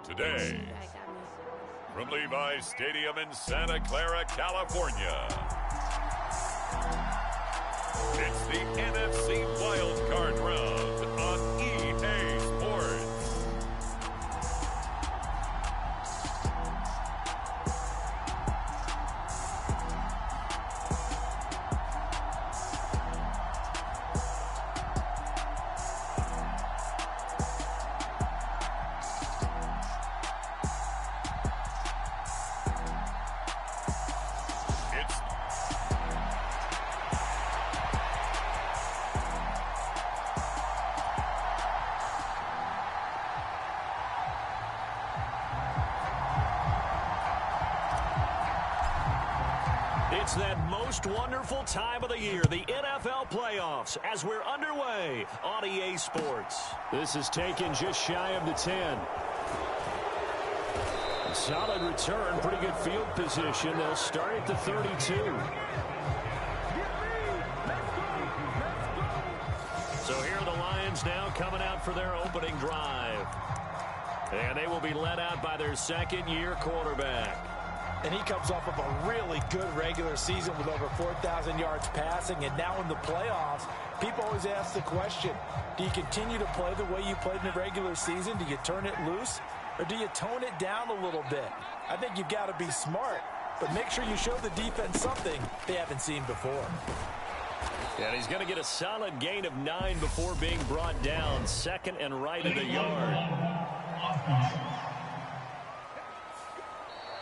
Today, from Levi's Stadium in Santa Clara, California, it's the NFC Wildcard Round on EA Sports. It's that most wonderful time of the year, the NFL playoffs, as we're underway on EA Sports. This is taken just shy of the 10. A solid return, pretty good field position. They'll start at the 32. So here are the Lions now coming out for their opening drive. And they will be led out by their second-year quarterback. And he comes off of a really good regular season with over 4,000 yards passing. And now in the playoffs, people always ask the question, do you continue to play the way you played in the regular season? Do you turn it loose? Or do you tone it down a little bit? I think you've got to be smart, but make sure you show the defense something they haven't seen before. And he's going to get a solid gain of 9 before being brought down. Second and right of the yard.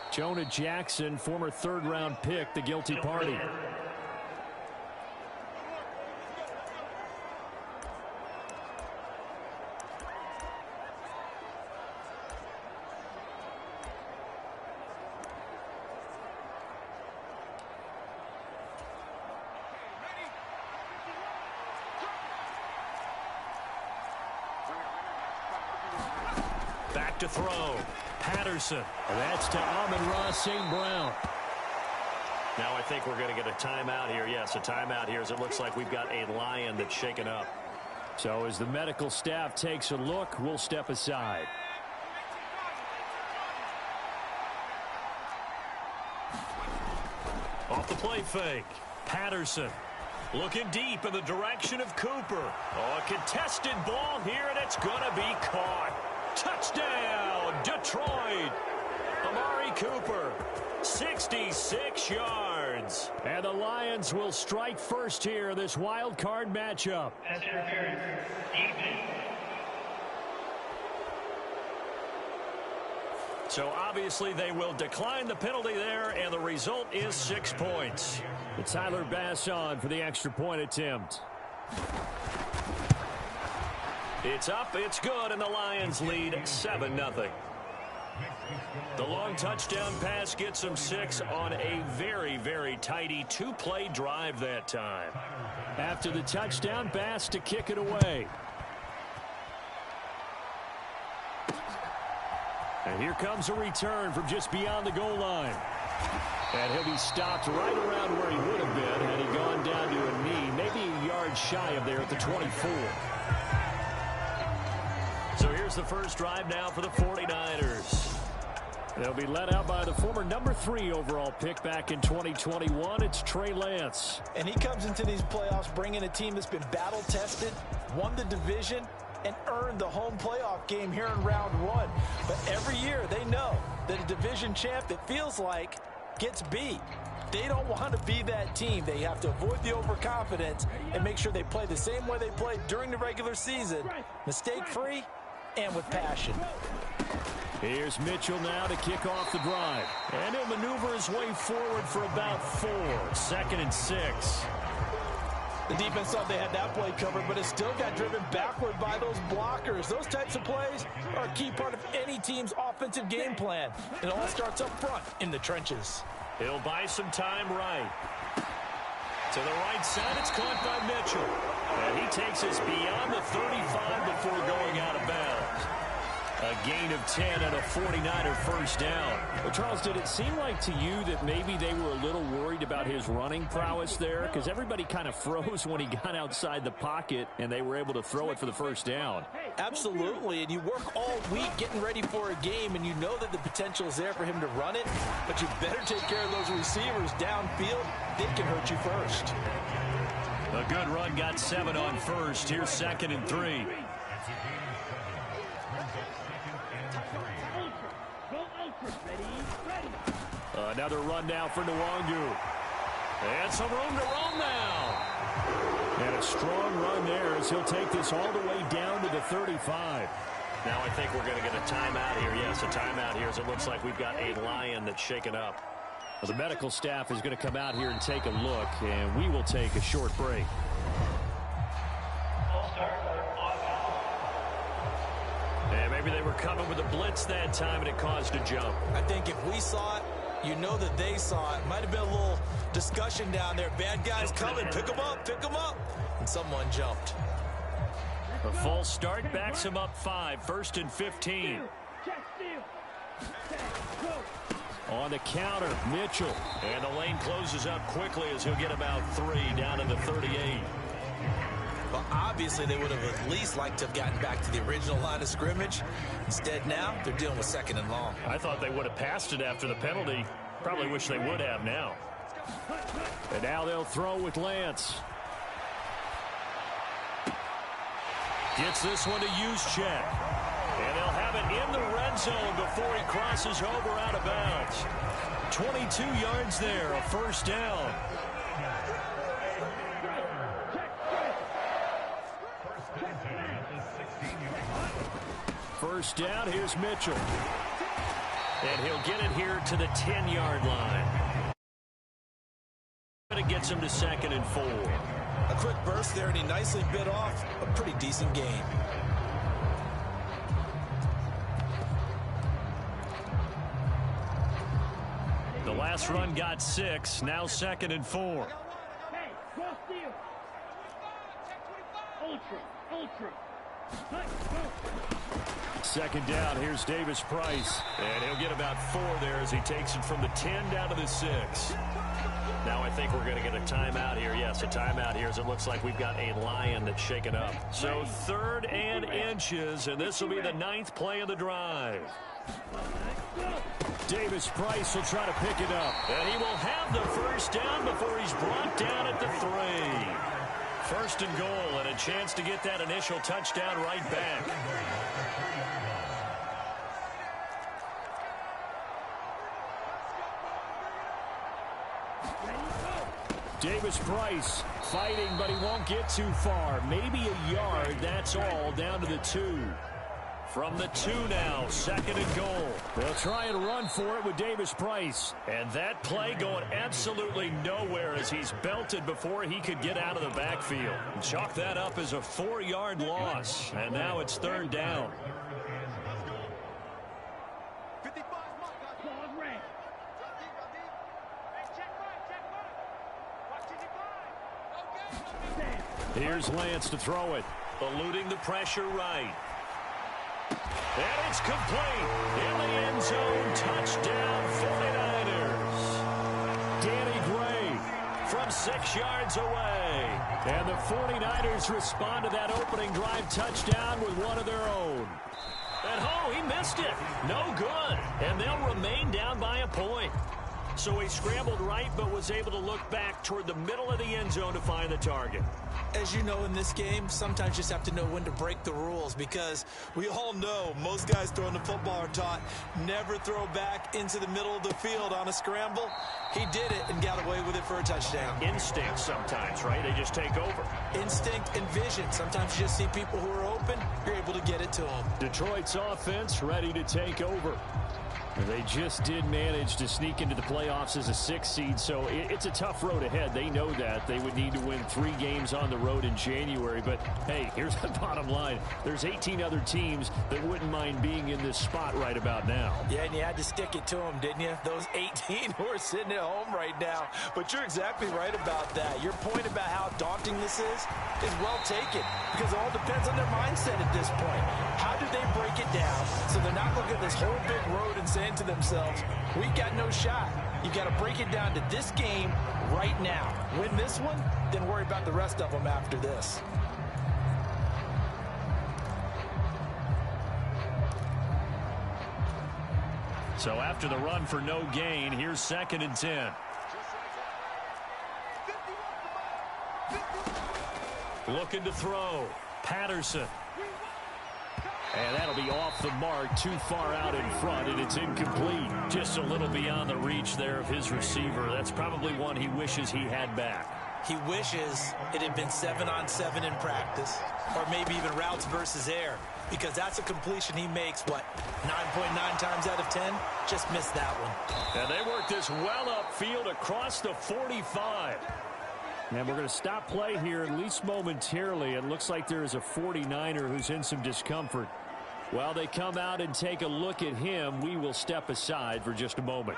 Jonah Jackson, former third-round pick, the guilty party. Back to throw. Patterson. And that's to Amon-Ra St. Brown. Now I think we're going to get a timeout here. Yes, a timeout here as it looks like we've got a Lion that's shaken up. So as the medical staff takes a look, we'll step aside. Off the play fake. Patterson looking deep in the direction of Cooper. Oh, a contested ball here, and it's going to be caught. Touchdown, Detroit. Amari Cooper, 66 yards. And the Lions will strike first here, this wild card matchup. So obviously they will decline the penalty there, and the result is 6 points. It's Tyler Bass on for the extra point attempt. It's up, it's good, and the Lions lead 7-0. The long touchdown pass gets them 6 on a very, very tidy 2-play drive that time. After the touchdown, Bass to kick it away. And here comes a return from just beyond the goal line. And he'll be stopped right around where he would have been had he gone down to a knee, maybe a yard shy of there at the 24. So here's the first drive now for the 49ers. They'll be led out by the former number 3 overall pick back in 2021. It's Trey Lance. And he comes into these playoffs bringing a team that's been battle-tested, won the division, and earned the home playoff game here in round 1. But every year they know that a division champ, it feels like, gets beat. They don't want to be that team. They have to avoid the overconfidence and make sure they play the same way they played during the regular season, mistake-free and with passion. Here's Mitchell now to kick off the drive. And he'll maneuver his way forward for about 4. 2nd and 6. The defense thought they had that play covered, but it still got driven backward by those blockers. Those types of plays are a key part of any team's offensive game plan. It all starts up front in the trenches. He'll buy some time right. To the right side, it's caught by Mitchell. And he takes us beyond the 35 before going out of bounds. A gain of 10 and a 49er first down. Well, Charles, did it seem like to you that maybe they were a little worried about his running prowess there? Because everybody kind of froze when he got outside the pocket, and they were able to throw it for the first down. Absolutely, and you work all week getting ready for a game, and you know that the potential is there for him to run it, but you better take care of those receivers downfield. They can hurt you first. A good run got 7 on first. Here's 2nd and 3. Another run now for Nwangu. And some room to roam now. And a strong run there as he'll take this all the way down to the 35. Now I think we're going to get a timeout here. Yes, a timeout here as it looks like we've got a Lion that's shaken up. Well, the medical staff is going to come out here and take a look, and we will take a short break. And maybe they were coming with a blitz that time, and it caused a jump. I think if we saw it, you know that they saw it. Might have been a little discussion down there. Bad guys coming. Pick them up. Pick them up. And someone jumped. A false start backs him up 5. 1st and 15. On the counter, Mitchell. And the lane closes up quickly as he'll get about 3 down to the 38. Well, obviously, they would have at least liked to have gotten back to the original line of scrimmage. Instead, now, they're dealing with 2nd and long. I thought they would have passed it after the penalty. Probably wish they would have now. And now they'll throw with Lance. Gets this one to Juszczyk. And they'll have it in the red zone before he crosses over out of bounds. 22 yards there, a first down. First down, here's Mitchell. And he'll get it here to the 10-yard line. It gets him to 2nd and 4. A quick burst there, and he nicely bit off a pretty decent gain. The last run got 6, now 2nd and 4. Second down, here's Davis Price. And he'll get about 4 there as he takes it from the 10 down to the 6. Now I think we're going to get a timeout here. Yes, a timeout here as it looks like we've got a Lion that's shaken up. So 3rd and inches, and this will be the 9th play of the drive. Davis Price will try to pick it up. And he will have the first down before he's brought down at the 3. 1st and goal, and a chance to get that initial touchdown right back. Davis Price fighting, but he won't get too far. Maybe a yard, that's all, down to the 2. From the 2 now, 2nd and goal. They'll try and run for it with Davis Price. And that play going absolutely nowhere as he's belted before he could get out of the backfield. Chalk that up as a 4-yard loss. And now it's 3rd down. Here's Lance to throw it. Eluding the pressure right. And it's complete. In the end zone. Touchdown 49ers. Danny Gray from 6 yards away. And the 49ers respond to that opening drive touchdown with one of their own. And he missed it. No good. And they'll remain down by a point. So he scrambled right but was able to look back toward the middle of the end zone to find the target. As you know, in this game, sometimes you just have to know when to break the rules, because we all know most guys throwing the football are taught never throw back into the middle of the field on a scramble. He did it and got away with it for a touchdown. Instinct sometimes, right? They just take over. Instinct and vision. Sometimes you just see people who are open, you're able to get it to them. Detroit's offense ready to take over. They just did manage to sneak into the playoffs as a 6th seed, so it's a tough road ahead. They know that. They would need to win 3 games on the road in January. But, hey, here's the bottom line. There's 18 other teams that wouldn't mind being in this spot right about now. Yeah, and you had to stick it to them, didn't you? Those 18 who are sitting at home right now. But you're exactly right about that. Your point about how daunting this is well taken, because it all depends on their mindset at this point. How do they break it down so they're not looking at this whole big road and saying to themselves, we got no shot. You got to break it down to this game right now. Win this one, then worry about the rest of them after this. So after the run for no gain, here's 2nd and 10. Looking to throw. Patterson. And that'll be off the mark, too far out in front, and it's incomplete. Just a little beyond the reach there of his receiver. That's probably one he wishes he had back. He wishes it had been 7-on-7 in practice, or maybe even routes versus air, because that's a completion he makes, 9.9 times out of 10? Just missed that one. And they work this well upfield across the 45. And we're going to stop play here, at least momentarily. It looks like there is a 49er who's in some discomfort. While they come out and take a look at him, we will step aside for just a moment.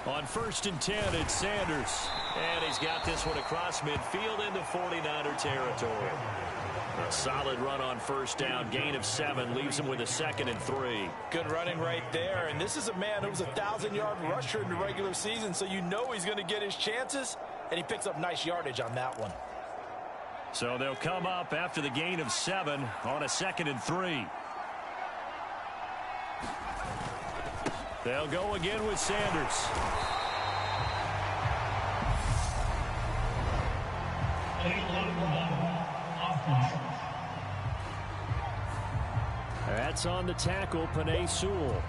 On 1st and 10, it's Sanders. And he's got this one across midfield into 49er territory. A solid run on 1st down. Gain of 7 leaves him with a 2nd and 3. Good running right there. And this is a man who was a 1,000-yard rusher in the regular season, so you know he's going to get his chances. And he picks up nice yardage on that one. So they'll come up after the gain of 7 on a 2nd and 3. They'll go again with Sanders. That's on the tackle, Penei Sewell.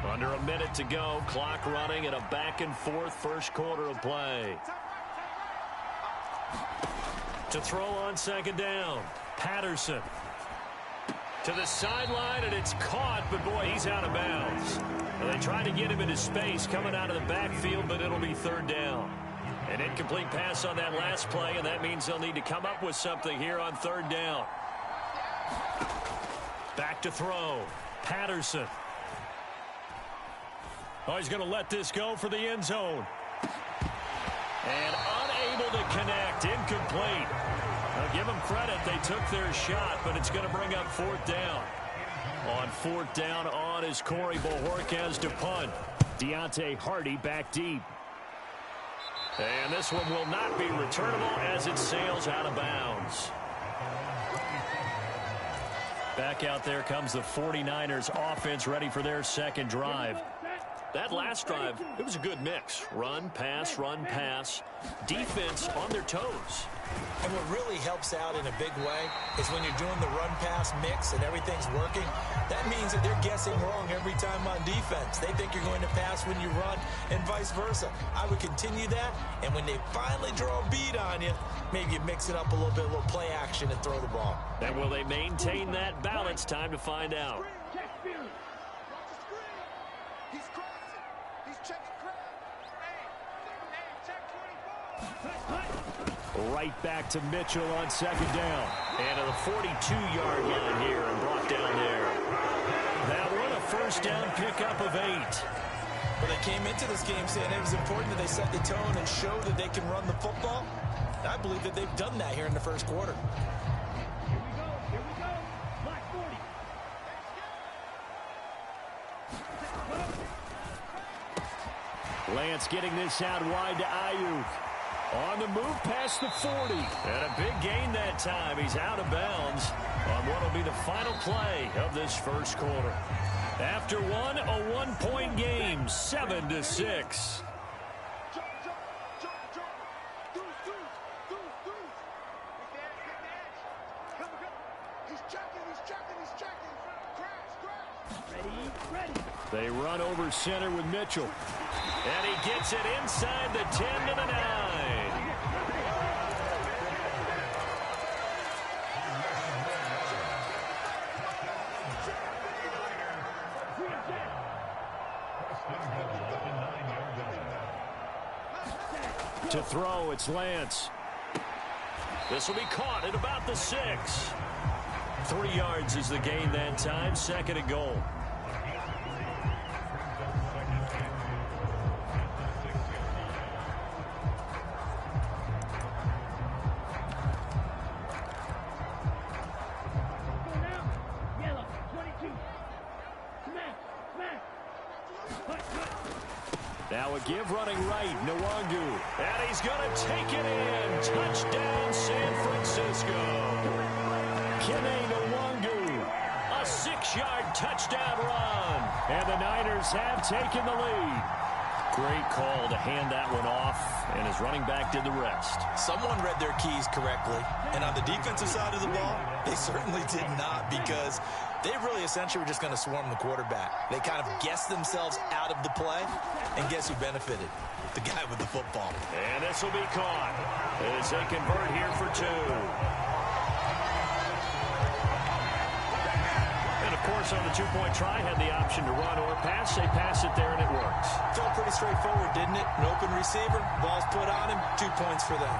Under a minute to go, clock running, and a back-and-forth first quarter of play. To throw on 2nd down, Patterson. To the sideline, and it's caught, but boy, he's out of bounds. Well, they tried to get him into space coming out of the backfield, but it'll be 3rd down. An incomplete pass on that last play, and that means they'll need to come up with something here on 3rd down. Back to throw. Patterson. Oh, he's going to let this go for the end zone. And unable to connect. Incomplete. Now, give them credit. They took their shot, but it's going to bring up 4th down. On 4th down on is Corey Bojorquez to punt. Deontay Hardy back deep. And this one will not be returnable as it sails out of bounds. Back out there comes the 49ers offense, ready for their 2nd drive. That last drive, it was a good mix. Run, pass, defense on their toes. And what really helps out in a big way is when you're doing the run-pass mix and everything's working, that means that they're guessing wrong every time on defense. They think you're going to pass when you run and vice versa. I would continue that, and when they finally draw a bead on you, maybe you mix it up a little bit, a little play action, and throw the ball. And will they maintain that balance? Time to find out. Right back to Mitchell on 2nd down. And to the 42-yard line here and brought down there. That one a 1st down pickup of 8. Well, they came into this game saying it was important that they set the tone and show that they can run the football. And I believe that they've done that here in the 1st quarter. Here we go. Black 40. Lance getting this out wide to Ayuk. On the move past the 40. And a big gain that time. He's out of bounds on what will be the final play of this 1st quarter. After one, a 1-point game, 7-6. They run over center with Mitchell. And he gets it inside the 10 to the 9. To throw, it's Lance. This will be caught at about the 6. 3 yards is the gain that time. 2nd and goal. Now a give running right, Nwangu. And he's going to take it in. Touchdown, San Francisco. Kene Nwangu. A 6-yard touchdown run. And the Niners have taken the lead. Great call to hand that one off, and his running back did the rest. Someone read their keys correctly, and on the defensive side of the ball, they certainly did not, because they really essentially were just going to swarm the quarterback. They kind of guessed themselves out of the play, and guess who benefited? The guy with the football. And this will be caught as they convert here for 2. And, of course, on the 2-point try, had the option to run or pass. They pass it there, and it works. Felt pretty straightforward, didn't it? An open receiver, ball's put on him, 2 points for them.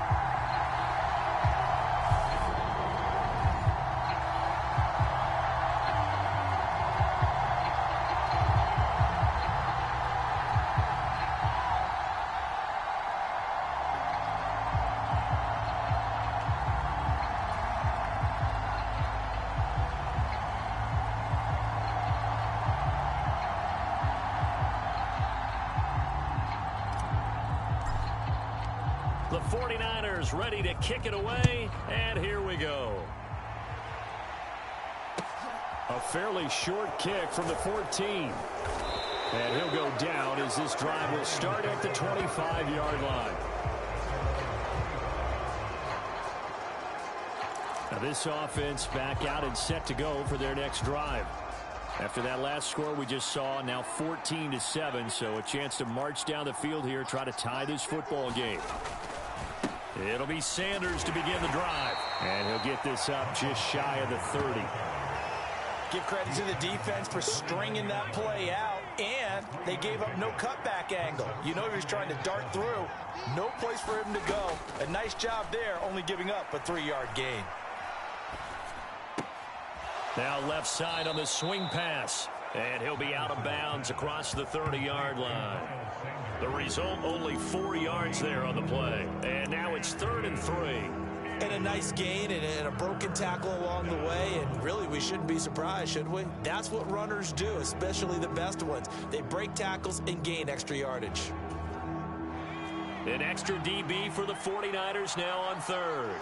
The 49ers ready to kick it away, and here we go. A fairly short kick from the 14. And he'll go down as this drive will start at the 25-yard line. Now this offense back out and set to go for their next drive. After that last score we just saw, now 14-7, so a chance to march down the field here, try to tie this football game. It'll be Sanders to begin the drive. And he'll get this up just shy of the 30. Give credit to the defense for stringing that play out, and they gave up no cutback angle. You know he was trying to dart through. No place for him to go. A nice job there, only giving up a 3-yard gain. Now left side on the swing pass. And he'll be out of bounds across the 30-yard line. The result, only 4 yards there on the play. And now it's 3rd and 3. And a nice gain and a broken tackle along the way. And really, we shouldn't be surprised, should we? That's what runners do, especially the best ones. They break tackles and gain extra yardage. An extra DB for the 49ers now on 3rd.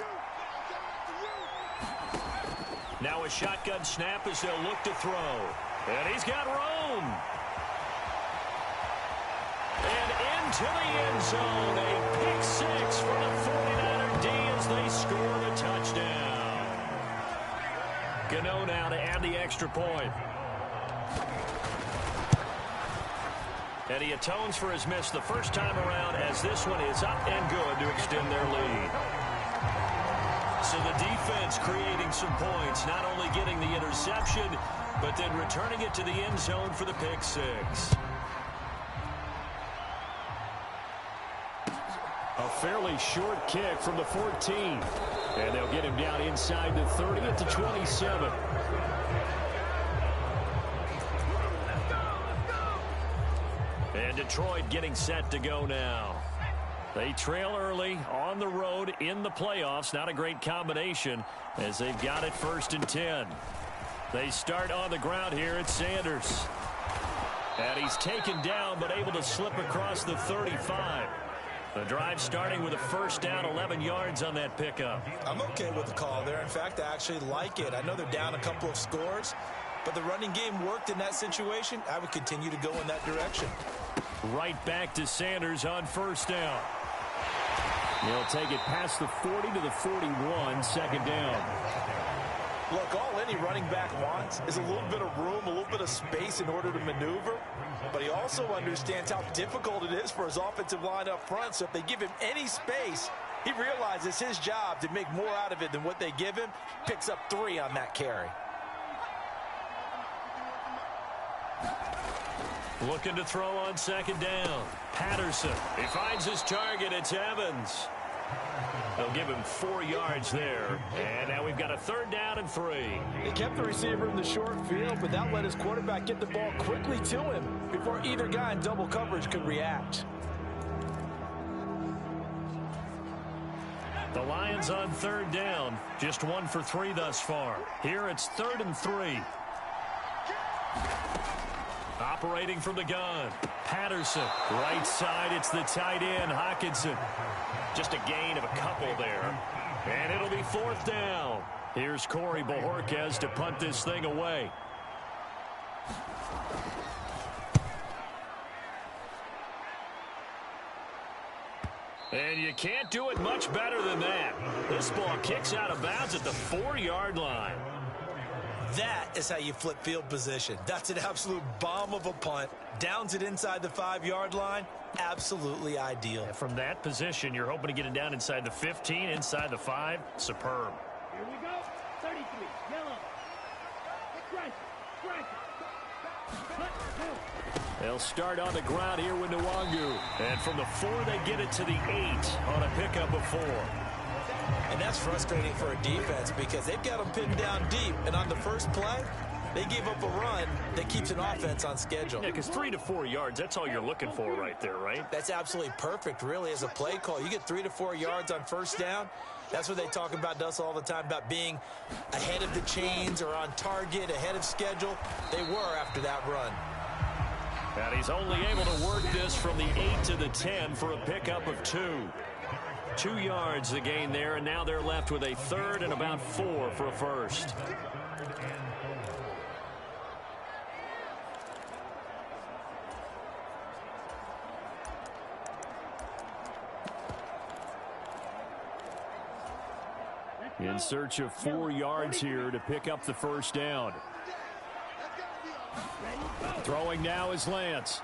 Now a shotgun snap as they'll look to throw. And he's got room. And into the end zone. A pick 6 for the 49er D as they score the touchdown. Gano now to add the extra point. And he atones for his miss the first time around, as this one is up and good to extend their lead. So the defense creating some points, not only getting the interception, but then returning it to the end zone for the pick 6. A fairly short kick from the 14. And they'll get him down inside the 30 at the 27. And Detroit getting set to go now. They trail early on the road in the playoffs. Not a great combination as they've got it 1st and 10. They start on the ground here at Sanders. And he's taken down but able to slip across the 35. The drive starting with a first down, 11 yards on that pickup. I'm okay with the call there. In fact, I actually like it. I know they're down a couple of scores, but the running game worked in that situation. I would continue to go in that direction. Right back to Sanders on first down. He'll take it past the 40 to the 41, 2nd down. Look, all any running back wants is a little bit of room, a little bit of space in order to maneuver. But he also understands how difficult it is for his offensive line up front. So if they give him any space, he realizes his job to make more out of it than what they give him. Picks up 3 on that carry. Looking to throw on 2nd down. Patterson. He finds his target. It's Evans. They'll give him 4 yards there. And now we've got a 3rd down and 3. They kept the receiver in the short field, but that let his quarterback get the ball quickly to him before either guy in double coverage could react. The Lions on 3rd down. Just 1 for 3 thus far. Here it's 3rd and 3. Operating from the gun. Patterson. Right side, it's the tight end, Hockenson. Just a gain of a couple there. And it'll be 4th down. Here's Corey Bojorquez to punt this thing away. And you can't do it much better than that. This ball kicks out of bounds at the 4-yard line. That is how you flip field position. That's an absolute bomb of a punt. Downs it inside the 5-yard line. Absolutely ideal. And from that position, you're hoping to get it down inside the 15, inside the 5. Superb. Here we go. 33. Yellow. Strike. They'll start on the ground here with Nwangu. And from the 4, they get it to the 8 on a pickup of 4. And that's frustrating for a defense because they've got them pinned down deep. And on the first play, they gave up a run that keeps an offense on schedule. Yeah, because 3 to 4 yards, that's all you're looking for right there, right? That's absolutely perfect, really, as a play call. You get 3 to 4 yards on first down. That's what they talk about us all the time, about being ahead of the chains or on target, ahead of schedule. They were after that run. And he's only able to work this from the 8 to the 10 for a pickup of 2. 2 yards the gain there, and now they're left with a 3rd and about 4 for a first. In search of 4 yards here to pick up the first down. Throwing now is Lance.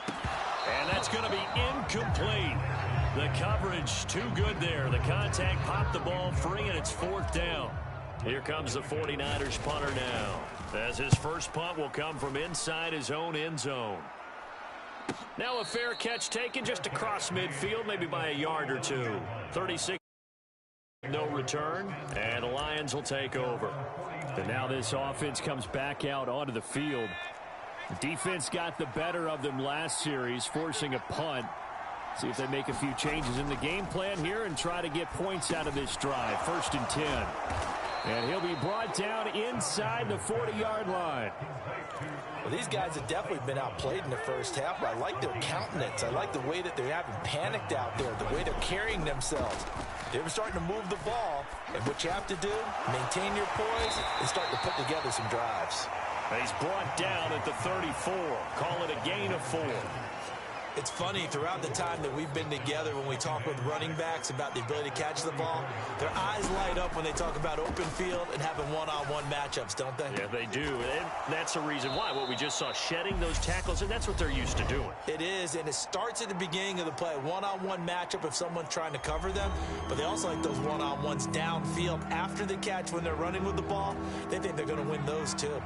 And that's going to be incomplete. The coverage too good there. The contact popped the ball free, and it's 4th down. Here comes the 49ers punter now, as his first punt will come from inside his own end zone. Now a fair catch taken just across midfield, maybe by a yard or 2. 36. No return, and the Lions will take over. And now this offense comes back out onto the field. The defense got the better of them last series, forcing a punt. See if they make a few changes in the game plan here and try to get points out of this drive. 1st and 10. And he'll be brought down inside the 40-yard line. Well, these guys have definitely been outplayed in the first half, but I like their countenance. I like the way that they're having panicked out there, the way they're carrying themselves. They're starting to move the ball, and what you have to do, maintain your poise and start to put together some drives. He's brought down at the 34. Call it a gain of 4. It's funny, throughout the time that we've been together, when we talk with running backs about the ability to catch the ball, their eyes light up when they talk about open field and having one-on-one matchups, don't they? Yeah, they do. And that's the reason why. What we just saw, shedding those tackles, and that's what they're used to doing. It is, and it starts at the beginning of the play. One-on-one matchup if someone's trying to cover them, but they also like those one-on-ones downfield after the catch when they're running with the ball. They think they're going to win those, too.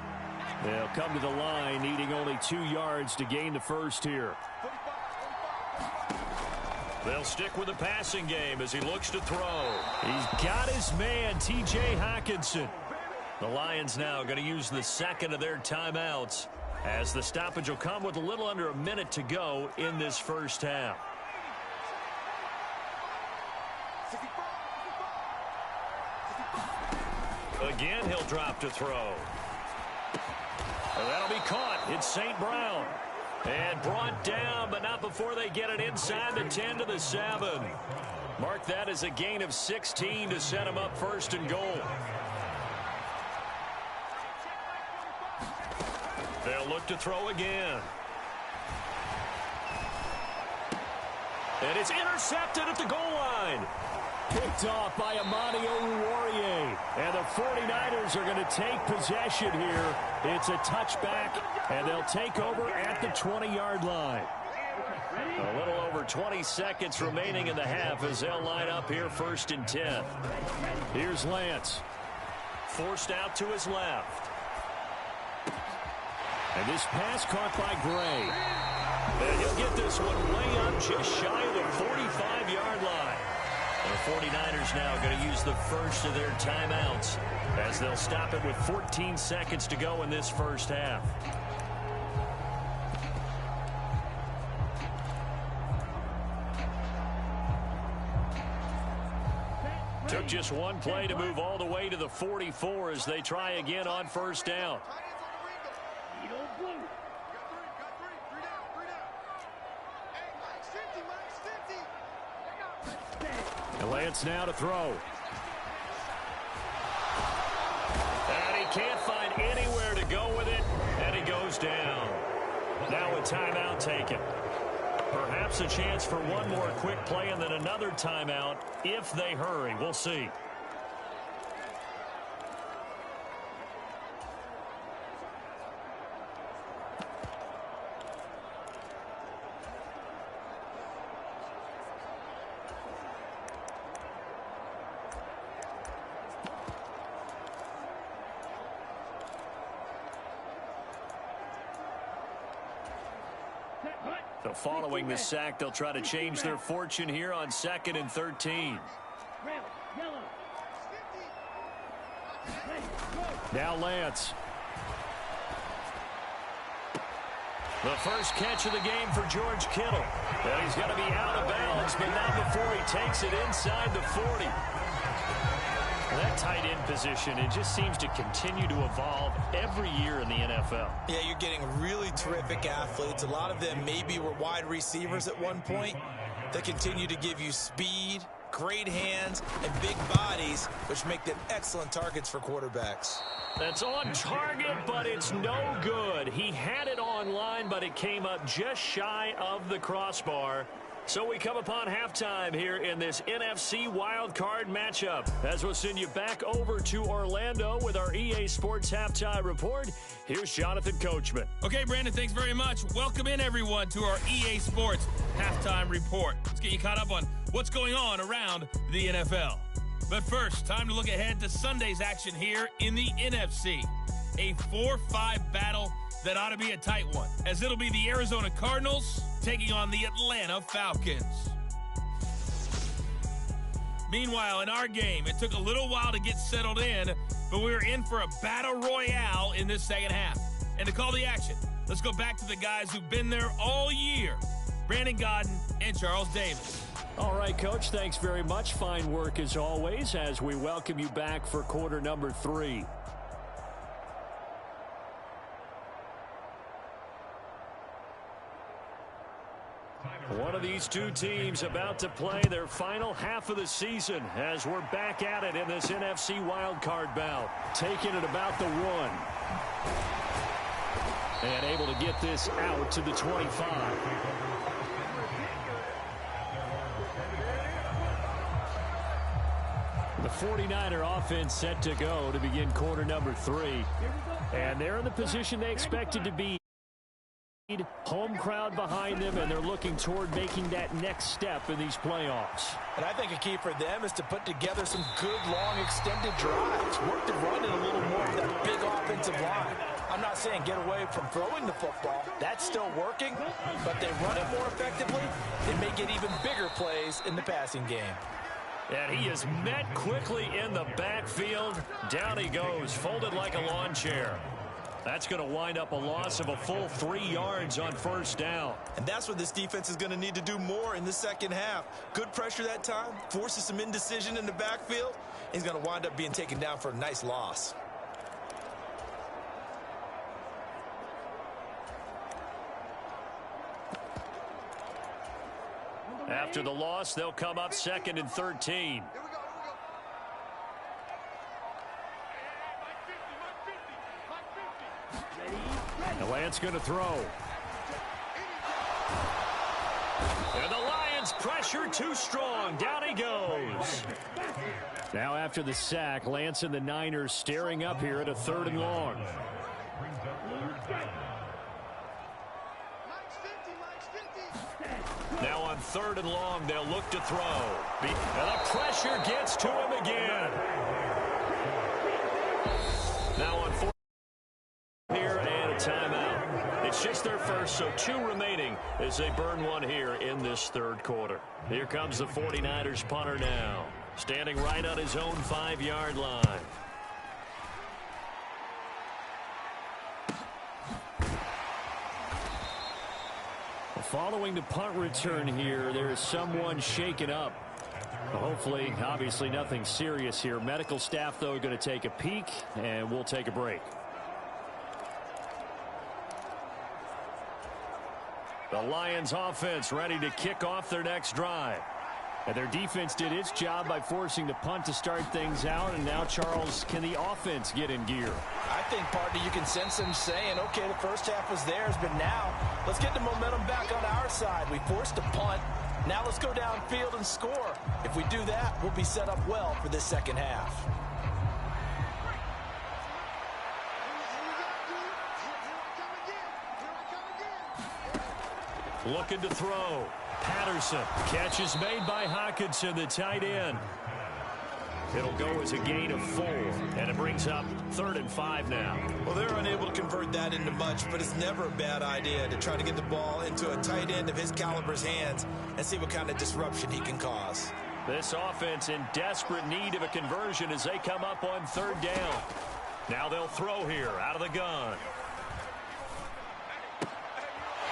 They'll come to the line, needing only 2 yards to gain the first here. They'll stick with the passing game as he looks to throw. He's got his man, T.J. Hockenson. The Lions now going to use the second of their timeouts, as the stoppage will come with a little under a minute to go in this first half. Again, he'll drop to throw. And that'll be caught. It's St. Brown. And brought down, but not before they get it inside the 10 to the 7. Mark that as a gain of 16 to set him up 1st and goal. They'll look to throw again. And it's intercepted at the goal line. Picked off by Amani Oruwariye. And the 49ers are going to take possession here. It's a touchback, and they'll take over at the 20-yard line. A little over 20 seconds remaining in the half as they'll line up here 1st and 10. Here's Lance. Forced out to his left. And this pass caught by Gray. And he'll get this one way up just shy of the 45-yard line. The 49ers now going to use the first of their timeouts as they'll stop it with 14 seconds to go in this first half. Took just one play to move all the way to the 44 as they try again on first down. Lance now to throw. And he can't find anywhere to go with it, and he goes down. Now a timeout taken. Perhaps a chance for one more quick play and then another timeout if they hurry. We'll see. So following the sack, they'll try to change their fortune here on 2nd and 13. Now Lance. The first catch of the game for George Kittle. And he's going to be out of bounds, but not before he takes it inside the 40. That tight end position, it just seems to continue to evolve every year in the NFL. Yeah, you're getting really terrific athletes. A lot of them maybe were wide receivers at one point. They continue to give you speed, great hands, and big bodies, which make them excellent targets for quarterbacks. That's on target, but it's no good. He had it on line, but it came up just shy of the crossbar. So we come upon halftime here in this NFC wildcard matchup. As we'll send you back over to Orlando with our EA Sports Halftime Report. Here's Jonathan Coachman. Okay, Brandon, thanks very much. Welcome in, everyone, to our EA Sports Halftime Report. Let's get you caught up on what's going on around the NFL. But first, time to look ahead to Sunday's action here in the NFC. A 4-5 battle that ought to be a tight one, as it'll be the Arizona Cardinals taking on the Atlanta Falcons. Meanwhile, in our game, it took a little while to get settled in, but we were in for a battle royale in this second half. And to call the action, let's go back to the guys who've been there all year, Brandon Godden and Charles Davis. All right, Coach, thanks very much. Fine work as always as we welcome you back for quarter number 3. One of these two teams about to play their final half of the season as we're back at it in this NFC wildcard bout. Taking it about the 1. And able to get this out to the 25. The 49er offense set to go to begin quarter number 3. And they're in the position they expected to be. Home crowd behind them, and they're looking toward making that next step in these playoffs. And I think a key for them is to put together some good, long, extended drives. Work the run in a little more of that big offensive line. I'm not saying get away from throwing the football. That's still working, but they run it more effectively. They may get even bigger plays in the passing game. And he is met quickly in the backfield. Down he goes, folded like a lawn chair. That's going to wind up a loss of a full 3 yards on first down. And that's what this defense is going to need to do more in the second half. Good pressure that time, forces some indecision in the backfield. He's going to wind up being taken down for a nice loss. After the loss, they'll come up 2nd and 13. The Lance going to throw. And the Lions pressure too strong. Down he goes. Now after the sack, Lance and the Niners staring up here at a 3rd and long. Now on 3rd and long, they'll look to throw. And the pressure gets to him again. Now on 4th here and a timeout. It's just their first 4, so 2 remaining as they burn one here in this third quarter. Here comes the 49ers punter now, standing right on his own 5-yard line. Following the punt return here, there is someone shaken up. Hopefully, obviously nothing serious here. Medical staff, though, going to take a peek, and we'll take a break. The Lions offense ready to kick off their next drive. And their defense did its job by forcing the punt to start things out. And now, Charles, can the offense get in gear? I think, partner, you can sense them saying, okay, the first half was theirs, but now let's get the momentum back on our side. We forced a punt. Now let's go downfield and score. If we do that, we'll be set up well for this second half. Looking to throw. Patterson. Catch is made by Hockenson, the tight end. It'll go as a gain of 4, and it brings up 3rd and 5 now. Well, they're unable to convert that into much, but it's never a bad idea to try to get the ball into a tight end of his caliber's hands and see what kind of disruption he can cause. This offense in desperate need of a conversion as they come up on 3rd down. Now they'll throw here out of the gun.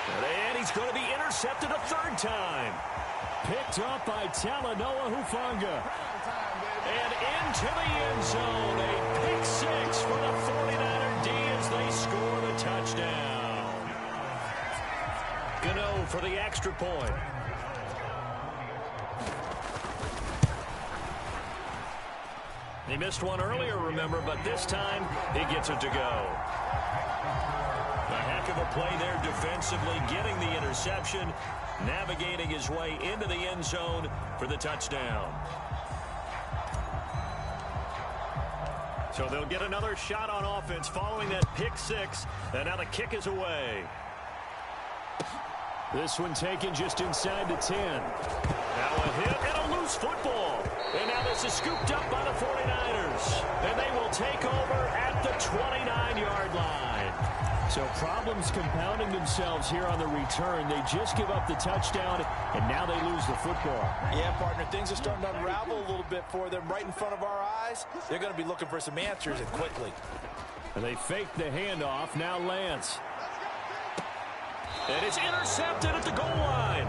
And he's going to be intercepted a 3rd time. Picked up by Talanoa Hufanga. And into the end zone. A pick 6 for the 49er D as they score the touchdown. Gano for the extra point. He missed one earlier, remember, but this time he gets it to go. A heck of a play there defensively, getting the interception, navigating his way into the end zone for the touchdown. So they'll get another shot on offense following that pick 6, and now the kick is away. This one taken just inside the 10. Now a hit and a loose football. And now this is scooped up by the 49ers. And they will take over at the 29-yard line. So problems compounding themselves here on the return. They just give up the touchdown, and now they lose the football. Yeah, partner, things are starting to unravel a little bit for them right in front of our eyes. They're going to be looking for some answers, and quickly. And they fake the handoff. Now Lance. And it's intercepted at the goal line.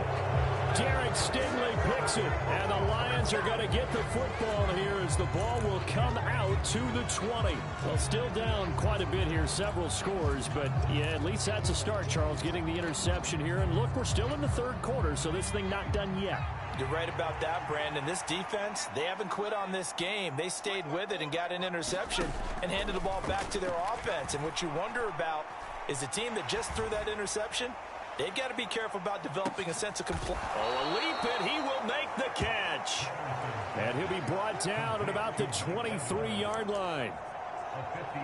Derek Stingley picks it, and the Lions are going to get the football here as the ball will come out to the 20. Well, still down quite a bit here, several scores, but yeah, at least that's a start, Charles, getting the interception here. And look, we're still in the third quarter, so this thing not done yet. You're right about that, Brandon. This defense, they haven't quit on this game. They stayed with it and got an interception and handed the ball back to their offense. And what you wonder about is the team that just threw that interception, they've got to be careful about developing a sense of compliance. Oh, a leap, and he will make the catch. And he'll be brought down at about the 23-yard line.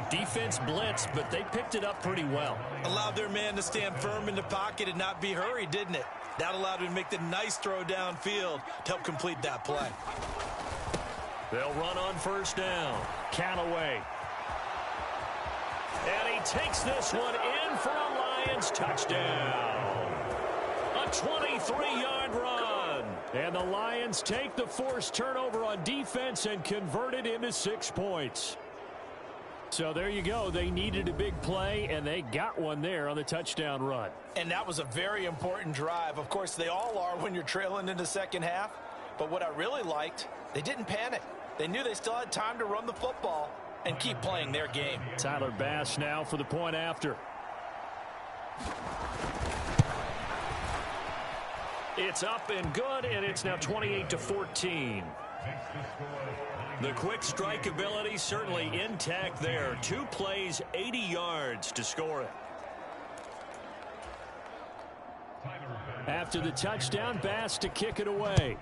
Defense blitzed, but they picked it up pretty well. Allowed their man to stand firm in the pocket and not be hurried, didn't it? That allowed him to make the nice throw downfield to help complete that play. They'll run on 1st down. Callaway. And he takes this one in for a Lions touchdown. A 23-yard run. And the Lions take the forced turnover on defense and convert it into 6 points. So there you go. They needed a big play, and they got one there on the touchdown run. And that was a very important drive. Of course, they all are when you're trailing in the second half. But what I really liked, they didn't panic. They knew they still had time to run the football and keep playing their game. Tyler Bass now for the point after. It's up and good, and it's now 28-14. The quick strike ability certainly intact there. 2 plays, 80 yards to score it. After the touchdown, Bass to kick it away.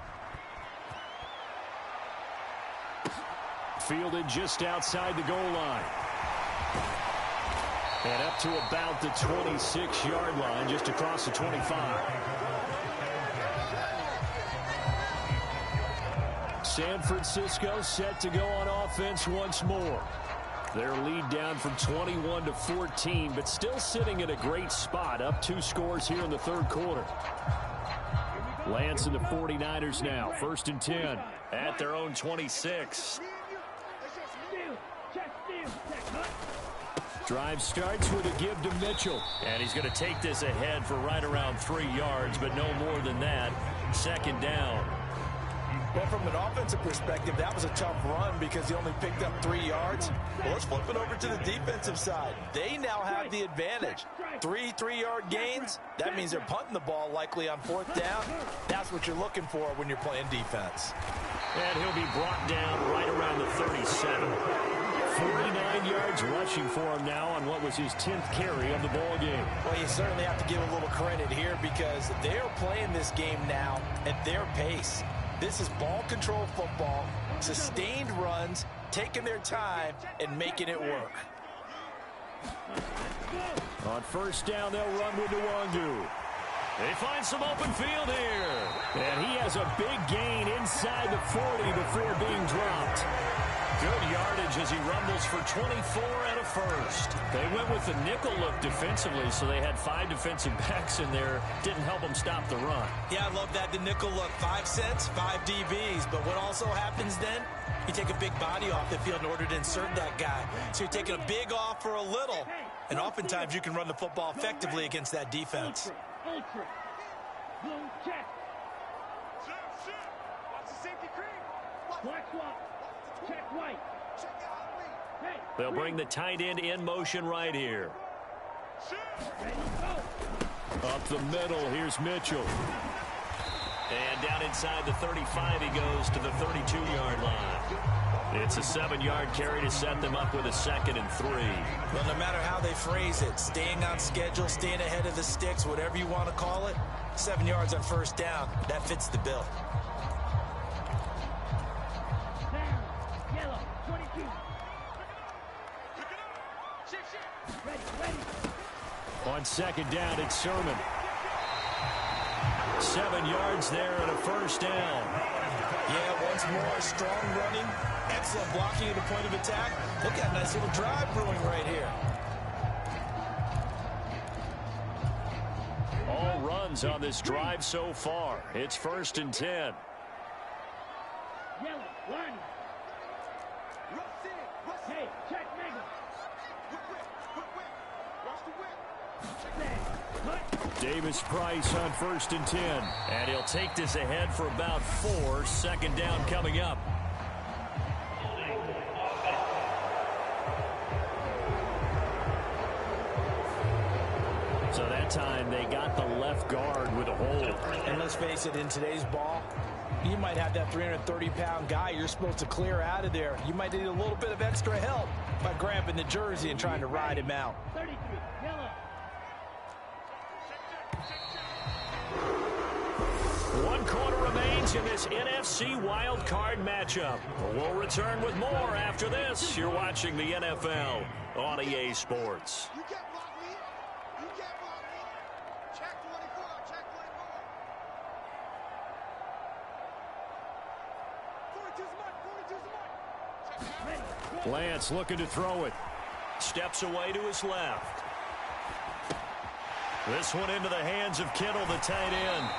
Fielded just outside the goal line. And up to about the 26-yard line, just across the 25. San Francisco set to go on offense once more. Their lead down from 21 to 14, but still sitting in a great spot, up 2 scores here in the third quarter. Lance and the 49ers now, 1st and 10 at their own 26. Drive starts with a give to Mitchell. And he's going to take this ahead for right around 3 yards, but no more than that. 2nd down. Well, from an offensive perspective, that was a tough run because he only picked up 3 yards. Well, let's flip it over to the defensive side. They now have the advantage. 3 3-yard gains. That means they're punting the ball likely on 4th down. That's what you're looking for when you're playing defense. And he'll be brought down right around the 37. 49 yards rushing for him now on what was his 10th carry of the ball game. Well, you certainly have to give a little credit here because they're playing this game now at their pace. This is ball control football, sustained runs, taking their time and making it work. On 1st down, they'll run with Nwangu. They find some open field here. And he has a big gain inside the 40 before being dropped. Good yardage as he rumbles for 24 and a first. They went with the nickel look defensively, so they had 5 defensive backs in there. Didn't help them stop the run. Yeah, I love that, the nickel look. 5 cents, 5 DBs. But what also happens then, you take a big body off the field in order to insert that guy. So you're taking a big off for a little. And oftentimes you can run the football effectively against that defense. Ultra. Zone check. Watch the safety cream. Black swap. Check white. Hey, they'll bring the tight end in motion right here. ready, go. Up the middle, here's Mitchell. And down inside the 35, he goes to the 32-yard line. It's a 7-yard carry to set them up with a 2nd and 3. Well, no matter how they phrase it, staying on schedule, staying ahead of the sticks, whatever you want to call it, 7 yards on 1st down, that fits the bill. Down. Yellow. 22. Ready. On 2nd down, it's Sermon. 7 yards there and a 1st down. Yeah, once more, strong running, excellent blocking at the point of attack. Look at that nice little drive brewing right here. All runs on this drive so far. It's 1st and 10. Yellow. Line. Hey, check Mega. Davis Price on 1st and 10. And he'll take this ahead for about 4. 2nd down coming up. So that time they got the left guard with a hold. And let's face it, in today's ball, you might have that 330-pound guy you're supposed to clear out of there. You might need a little bit of extra help by grabbing the jersey and trying to ride him out. 33. Yellow. 1 quarter remains in this NFC wild card matchup. We'll return with more after this. You're watching the NFL on EA Sports. You can't block me. You can't block me. Check 24. Check 24. 42's the mark. Lance looking to throw it. Steps away to his left. This one into the hands of Kittle, the tight end.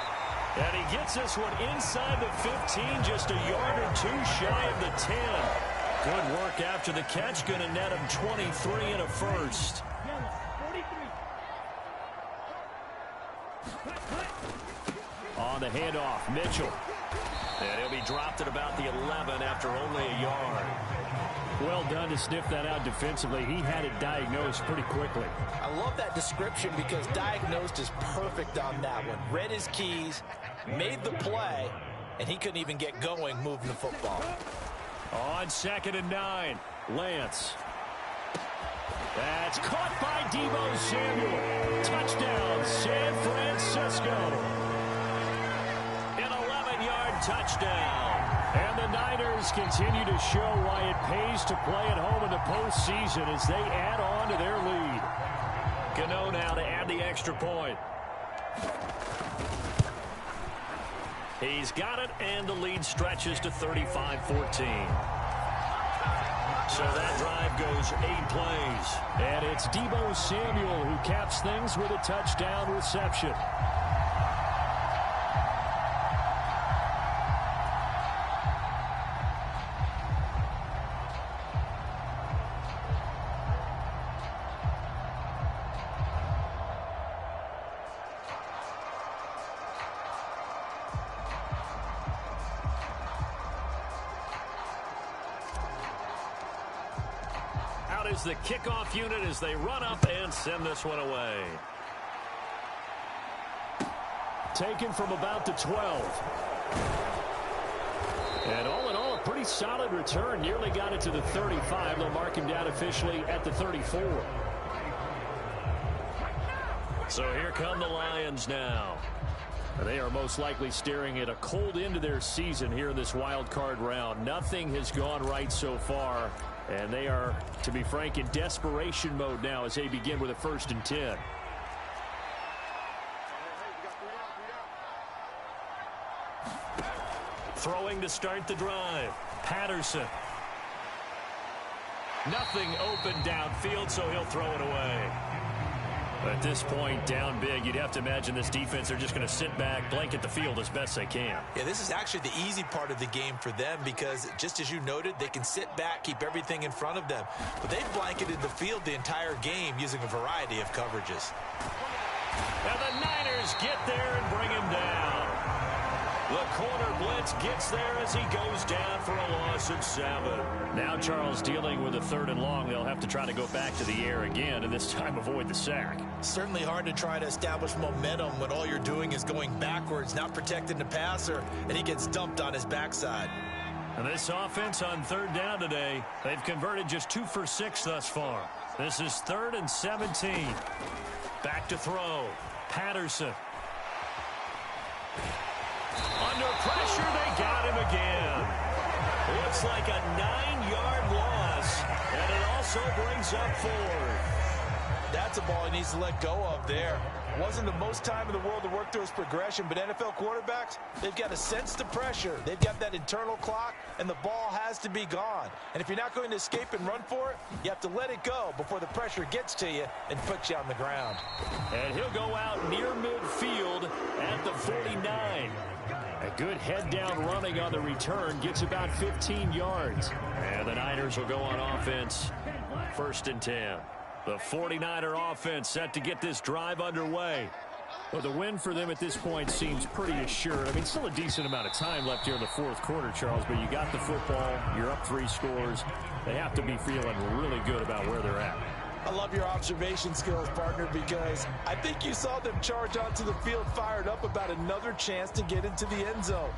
And he gets this one inside the 15, just a yard or 2 shy of the 10. Good work after the catch, going to net him 23 and a first. Yellow. 43. On the handoff, Mitchell. And he'll be dropped at about the 11 after only a yard. Well done to sniff that out defensively. He had it diagnosed pretty quickly. I love that description because diagnosed is perfect on that one. Read his keys, made the play, and he couldn't even get going moving the football. On 2nd and 9, Lance. That's caught by Deebo Samuel. Touchdown, San Francisco. An 11-yard touchdown. And the Niners continue to show why it pays to play at home in the postseason as they add on to their lead. Gano now to add the extra point. He's got it, and the lead stretches to 35-14. So that drive goes 8 plays. And it's Deebo Samuel who caps things with a touchdown reception. Is the kickoff unit as they run up and send this one away. Taken from about the 12. And all in all, a pretty solid return. Nearly got it to the 35. They'll mark him down officially at the 34. So here come the Lions now. They are most likely staring at a cold end to their season here in this wild card round. Nothing has gone right so far. And they are, to be frank, in desperation mode now as they begin with a 1st and 10. Throwing to start the drive. Patterson. Nothing open downfield, so he'll throw it away. At this point, down big, you'd have to imagine this defense are just going to sit back, blanket the field as best they can. Yeah, this is actually the easy part of the game for them because, just as you noted, they can sit back, keep everything in front of them. But they've blanketed the field the entire game using a variety of coverages. And the Niners get there and bring him down. The corner blitz gets there as he goes down for a loss of 7. Now Charles dealing with a 3rd and long. They'll have to try to go back to the air again, and this time avoid the sack. Certainly hard to try to establish momentum when all you're doing is going backwards, not protecting the passer, and he gets dumped on his backside. And this offense on 3rd down today, they've converted just 2 for 6 thus far. This is 3rd and 17. Back to throw. Patterson. Under pressure, they got him again. Looks like a 9-yard loss, and it also brings up 4th. That's a ball he needs to let go of there. Wasn't the most time in the world to work through his progression, but NFL quarterbacks, they've got to sense the pressure. They've got that internal clock, and the ball has to be gone. And if you're not going to escape and run for it, you have to let it go before the pressure gets to you and puts you on the ground. And he'll go out near midfield at the 49. A good head-down running on the return gets about 15 yards. And the Niners will go on offense. 1st and 10. The 49er offense set to get this drive underway. Well, the win for them at this point seems pretty assured. I mean, still a decent amount of time left here in the 4th quarter, Charles, but you got the football. You're up 3 scores. They have to be feeling really good about where they're at. I love your observation skills, partner, because I think you saw them charge onto the field fired up about another chance to get into the end zone.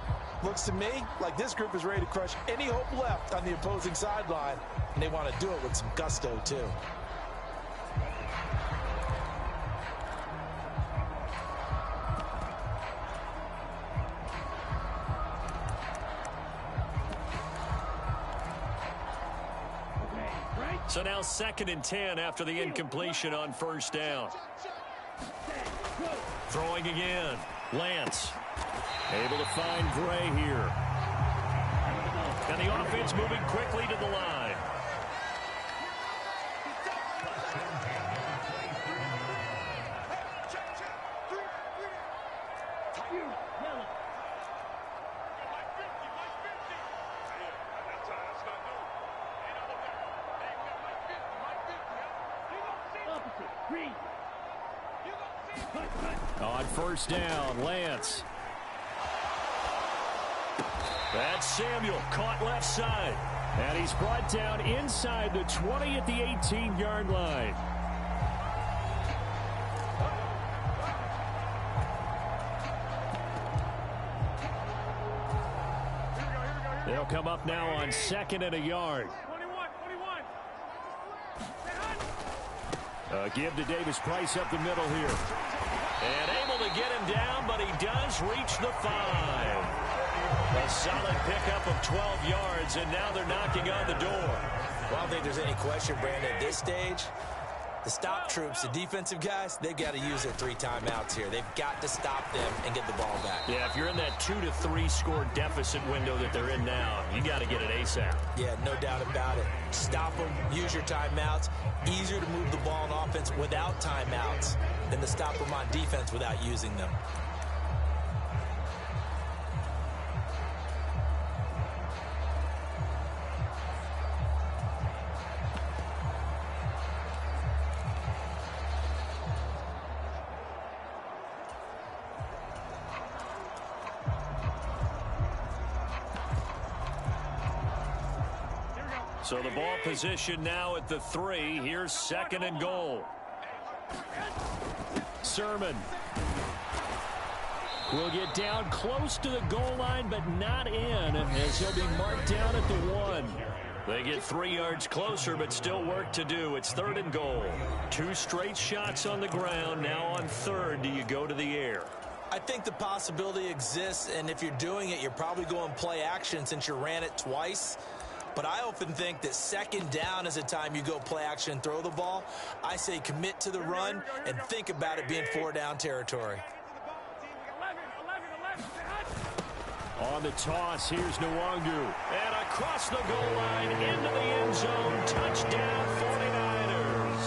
Looks to me like this group is ready to crush any hope left on the opposing sideline, and they want to do it with some gusto, too. So now 2nd and 10 after the incompletion on 1st down. Throwing again. Lance. Able to find Gray here. And the offense moving quickly to the line. On 1st down, Lance. That's Samuel, caught left side. And he's brought down inside the 20 at the 18-yard line. They'll come up now on 2nd and a yard. Give to Davis Price up the middle here. And able to get him down, but he does reach the 5. A solid pickup of 12 yards, and now they're knocking on the door. Well, I don't think there's any question, Brandon, at this stage, The stop troops, the defensive guys, they've got to use their 3 timeouts here. They've got to stop them and get the ball back. Yeah, if you're in that 2 to 3 score deficit window that they're in now, you got to get it ASAP. Yeah, no doubt about it. Stop them, use your timeouts. Easier to move the ball on offense without timeouts than to stop them on defense without using them. So the ball position now at the 3. Here's 2nd and goal. Sermon will get down close to the goal line, but not in, as he'll be marked down at the 1. They get 3 yards closer, but still work to do. It's 3rd and goal. 2 straight shots on the ground. Now on 3rd, do you go to the air? I think the possibility exists, and if you're doing it, you're probably going play action since you ran it twice. But I often think that 2nd down is a time you go play action and throw the ball. I say commit to the run and think about it being 4-down territory. On the toss, here's Nwangu. And across the goal line into the end zone. Touchdown 49ers.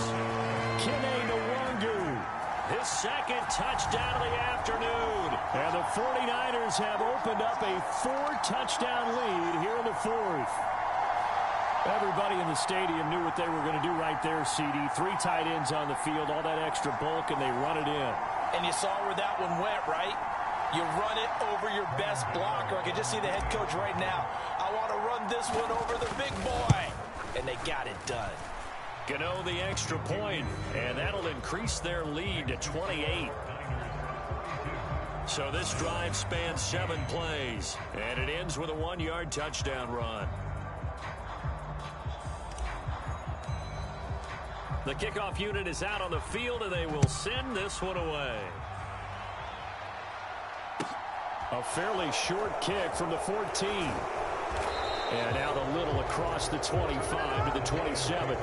Kene Nwangu, his 2nd touchdown of the afternoon. And the 49ers have opened up a 4-touchdown lead here in the 4th. Everybody in the stadium knew what they were going to do right there, CD. 3 tight ends on the field, all that extra bulk, and they run it in. And you saw where that one went, right? You run it over your best blocker. I can just see the head coach right now. I want to run this one over the big boy. And they got it done. Gano the extra point, and that'll increase their lead to 28. So this drive spans 7 plays, and it ends with a 1-yard touchdown run. The kickoff unit is out on the field, and they will send this one away. A fairly short kick from the 14. And out a little across the 25 to the 27.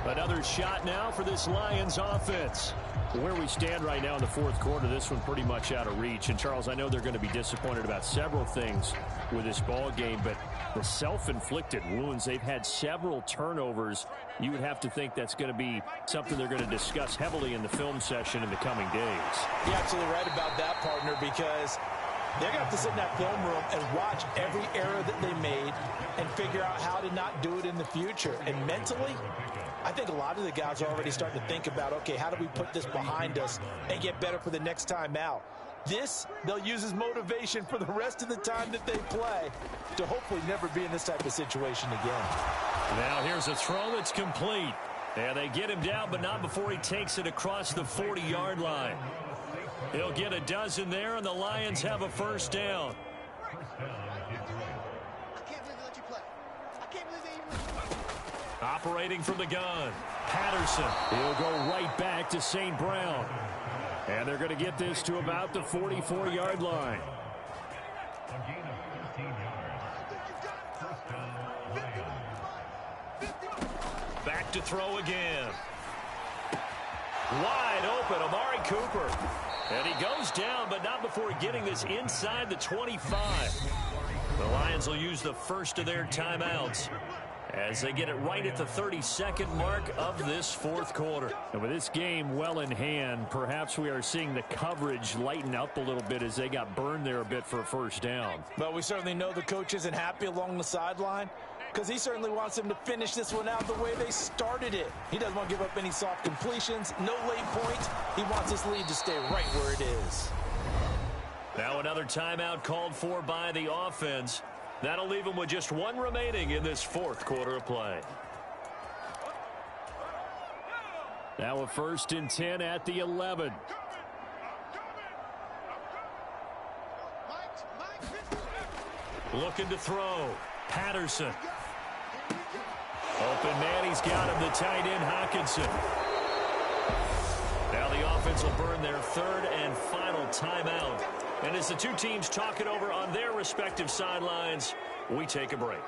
Another shot now for this Lions offense. Where we stand right now in the 4th quarter, this one pretty much out of reach. And, Charles, I know they're going to be disappointed about several things with this ball game, but the self-inflicted wounds, they've had several turnovers. You would have to think that's going to be something they're going to discuss heavily in the film session in the coming days. You're absolutely right about that, partner, because they're going to have to sit in that film room and watch every error that they made and figure out how to not do it in the future. And mentally, I think a lot of the guys are already starting to think about, okay, how do we put this behind us and get better for the next time out? This, they'll use as motivation for the rest of the time that they play to hopefully never be in this type of situation again. Now here's a throw that's complete. And they get him down, but not before he takes it across the 40-yard line. He'll get a dozen there, and the Lions have a 1st down. Operating from the gun, Patterson. He'll go right back to St. Brown. And they're going to get this to about the 44-yard line. Back to throw again. Wide open, Amari Cooper. And he goes down, but not before getting this inside the 25. The Lions will use the first of their timeouts as they get it right at the 32nd mark of this 4th quarter. And with this game well in hand, perhaps we are seeing the coverage lighten up a little bit as they got burned there a bit for a 1st down. But we certainly know the coach isn't happy along the sideline because he certainly wants them to finish this one out the way they started it. He doesn't want to give up any soft completions, no late points. He wants this lead to stay right where it is. Now another timeout called for by the offense. That'll leave them with just 1 remaining in this 4th quarter of play. Now a 1st and 10 at the 11. Looking to throw. Patterson. Open man, he's got him, the tight end Hawkinson. Now the offense will burn their 3rd and final timeout. And as the 2 teams talk it over on their respective sidelines, we take a break.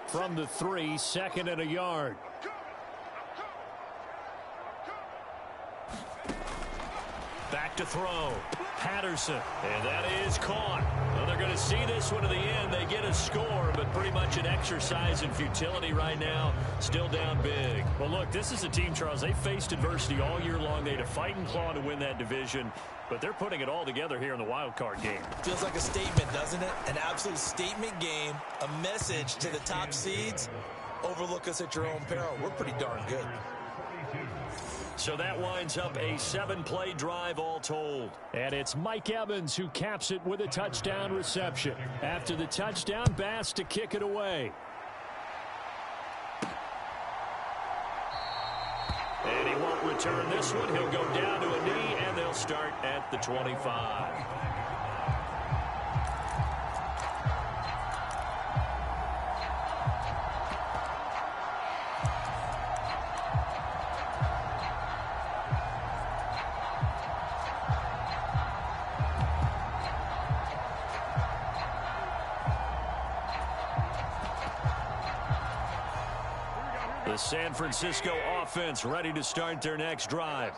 from the 3, 2nd and a yard. Back to throw. Patterson. And that is caught. Well, they're going to see this one to the end. They get a score, but pretty much an exercise in futility right now. Still down big. Well, look, this is a team, Charles. They faced adversity all year long. They had to fight and claw to win that division, but they're putting it all together here in the wild card game. Feels like a statement, doesn't it? An absolute statement game, a message to the top seeds. Overlook us at your own peril. We're pretty darn good. So that winds up a 7-play drive all told. And it's Mike Evans who caps it with a touchdown reception. After the touchdown, Bass to kick it away. And he won't return this one. He'll go down to a knee, and they'll start at the 25. The San Francisco offense ready to start their next drive.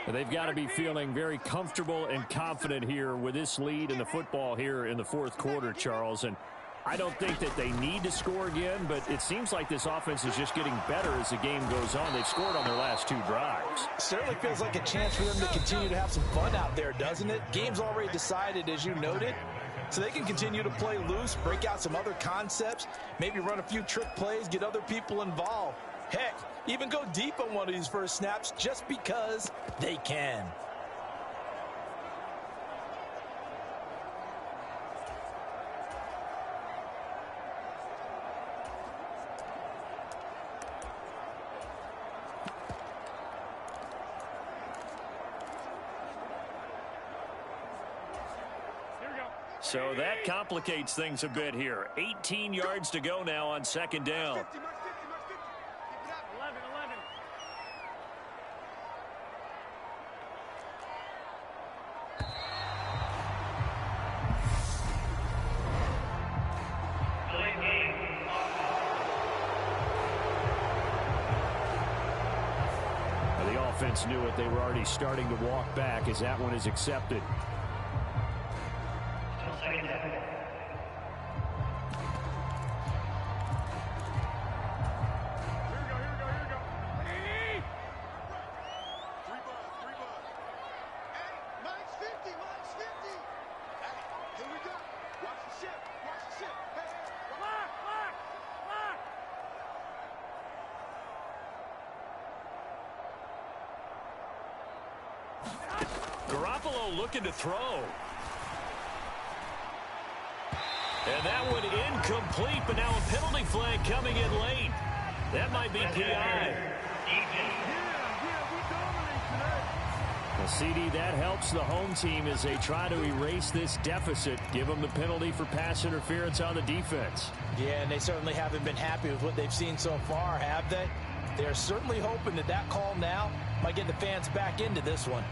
They've got to be feeling very comfortable and confident here with this lead in the football here in the fourth quarter, Charles. And I don't think that they need to score again, but it seems like this offense is just getting better as the game goes on. They've scored on their last 2 drives. Certainly feels like a chance for them to continue to have some fun out there, doesn't it? Game's already decided, as you noted. So they can continue to play loose, break out some other concepts, maybe run a few trick plays, get other people involved. Heck, even go deep on one of these first snaps just because they can. So that complicates things a bit here. 18 yards to go now on 2nd down. 11, 11. The offense knew it. They were already starting to walk back as that one is accepted. Garoppolo looking to throw. And that one incomplete, but now a penalty flag coming in late. That might be PI. Well, CD, that helps the home team as they try to erase this deficit. Give them the penalty for pass interference on the defense. Yeah, and they certainly haven't been happy with what they've seen so far, have they? They're certainly hoping that that call now might get the fans back into this one.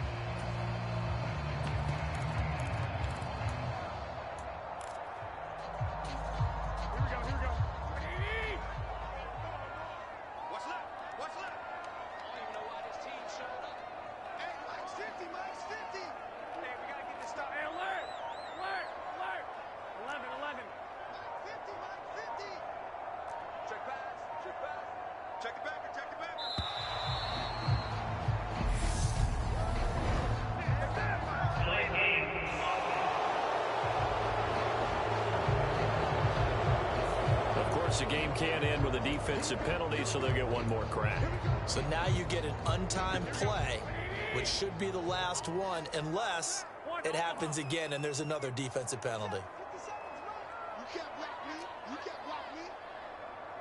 The game can't end with a defensive penalty, so they'll get one more crack. So now you get an untimed play, which should be the last one, unless it happens again and there's another defensive penalty. 57 is the mic. You can't block me. You can't block me.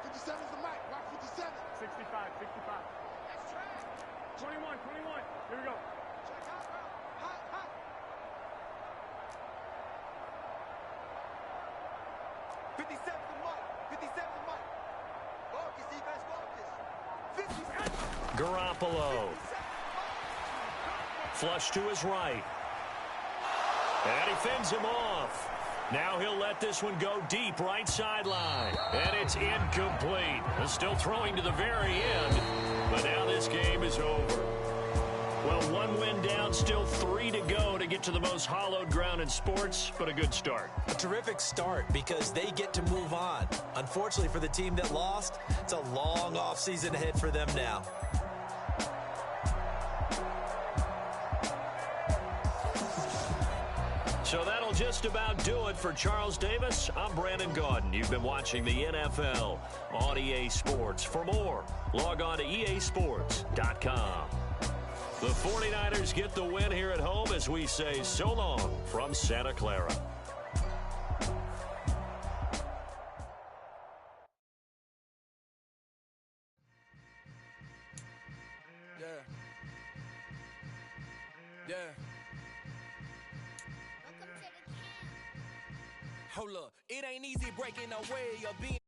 57 is the mic. Watch 57. 65. That's trash. 21. Here we go. Check hot. 57 is the mic. 57 is the mic. Focus, defense, focus. 57. Garoppolo. Flush to his right. And he fends him off. Now he'll let this one go deep right sideline. And it's incomplete. Still throwing to the very end. But now this game is over. Well, one win down, still 3 to go to get to the most hallowed ground in sports, but a good start. A terrific start because they get to move on. Unfortunately for the team that lost, it's a long offseason ahead for them now. So that'll just about do it for Charles Davis. I'm Brandon Gaudin. You've been watching the NFL on EA Sports. For more, log on to easports.com. The 49ers get the win here at home as we say so long from Santa Clara. Yeah. Hold up, it ain't easy breaking away or being